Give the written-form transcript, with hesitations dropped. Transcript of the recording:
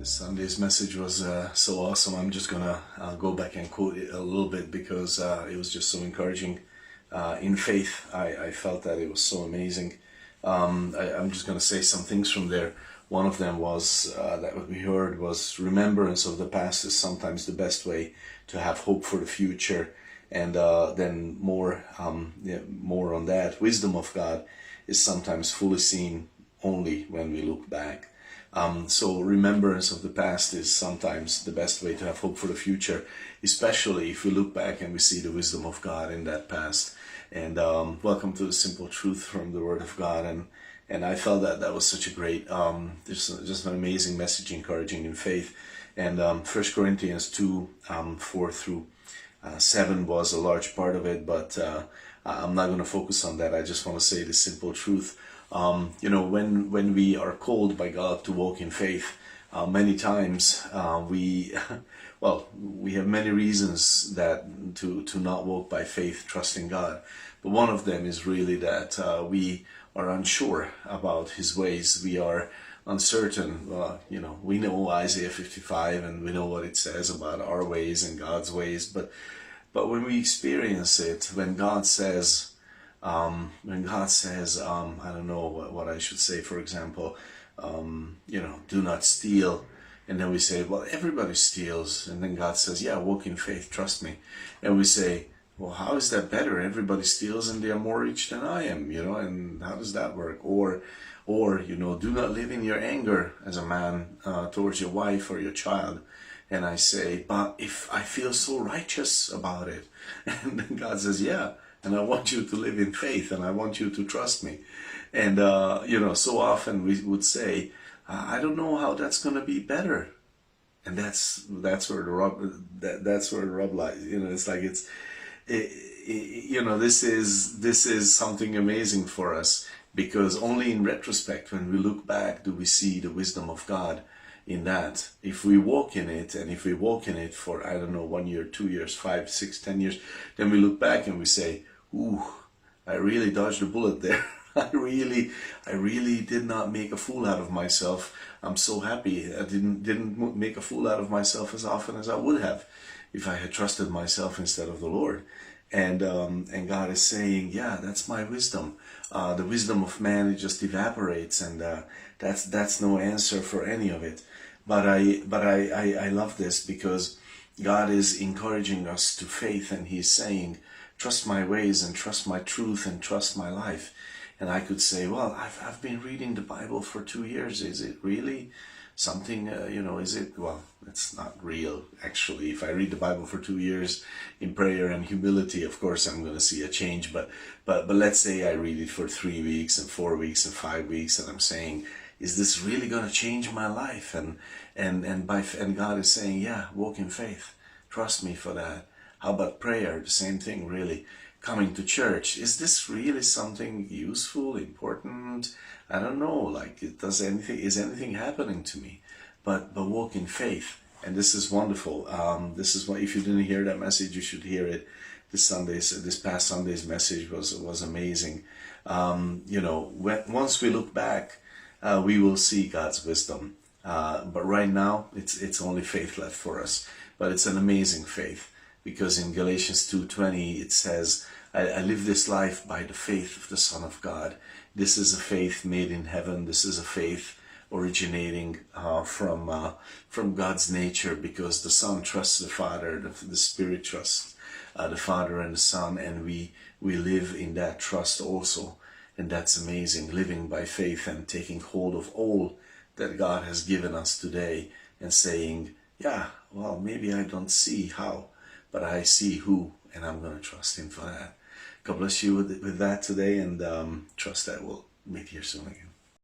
Sunday's message was so awesome. I'm just gonna go back and quote it a little bit because it was just so encouraging. In faith, I felt that it was so amazing. I'm just gonna say some things from there. One of them was that what we heard was remembrance of the past is sometimes the best way to have hope for the future. And then more on that. Wisdom of God is sometimes fully seen only when we look back. So remembrance of the past is sometimes the best way to have hope for the future, especially if we look back and we see the wisdom of God in that past. And welcome to the simple truth from the Word of God. And I felt that was such a great, just an amazing message, encouraging in faith. And 1 Corinthians 2, 4 through 7 was a large part of it, but I'm not going to focus on that. I just want to say the simple truth. When we are called by God to walk in faith, many times we have many reasons that to not walk by faith, trusting God. But one of them is really that we are unsure about His ways. We are uncertain. We know Isaiah 55 and we know what it says about our ways and God's ways. But when we experience it, when God says, I don't know what I should say, for example, do not steal. And then we say, well, everybody steals. And then God says, yeah, walk in faith, trust me. And we say, well, how is that better? Everybody steals and they are more rich than I am, and how does that work? Or, do not live in your anger as a man towards your wife or your child. And I say, but if I feel so righteous about it. And then God says, yeah, and I want you to live in faith and I want you to trust me. And, so often we would say, I don't know how that's going to be better. And that's where the rub lies. It's like this is something amazing for us, because only in retrospect, when we look back, do we see the wisdom of God in that. If we walk in it, and if we walk in it for, 1 year, 2 years, 5, 6, 10 years, then we look back and we say, ooh, I really dodged a bullet there. I really did not make a fool out of myself. I'm so happy I didn't make a fool out of myself as often as I would have if I had trusted myself instead of the Lord. And God is saying, yeah, that's my wisdom. The wisdom of man, it just evaporates, and that's no answer for any of it. But I love this, because God is encouraging us to faith, and He's saying, trust my ways and trust my truth and trust my life. And I could say, well, I've been reading the Bible for 2 years. Is it really something, is it? Well, it's not real, actually. If I read the Bible for 2 years in prayer and humility, of course, I'm going to see a change. But let's say I read it for 3 weeks and 4 weeks and 5 weeks, and I'm saying, is this really going to change my life? And God is saying, yeah, walk in faith. Trust me for that. How about prayer? The same thing, really. Coming to church, is this really something useful, important? I don't know, is anything happening to me? But walk in faith, and this is wonderful. This is why, if you didn't hear that message, you should hear it. This past Sunday's message was amazing. Once we look back, we will see God's wisdom. But right now, it's only faith left for us. But it's an amazing faith, because in Galatians 2:20 it says, I live this life by the faith of the Son of God. This is a faith made in heaven. This is a faith originating from God's nature, because the Son trusts the Father, the Spirit trusts the Father and the Son, and we live in that trust also. And that's amazing, living by faith and taking hold of all that God has given us today, and saying, yeah, well, maybe I don't see how, but I see who, and I'm going to trust Him for that. God bless you with that today, and trust that we'll meet here soon again.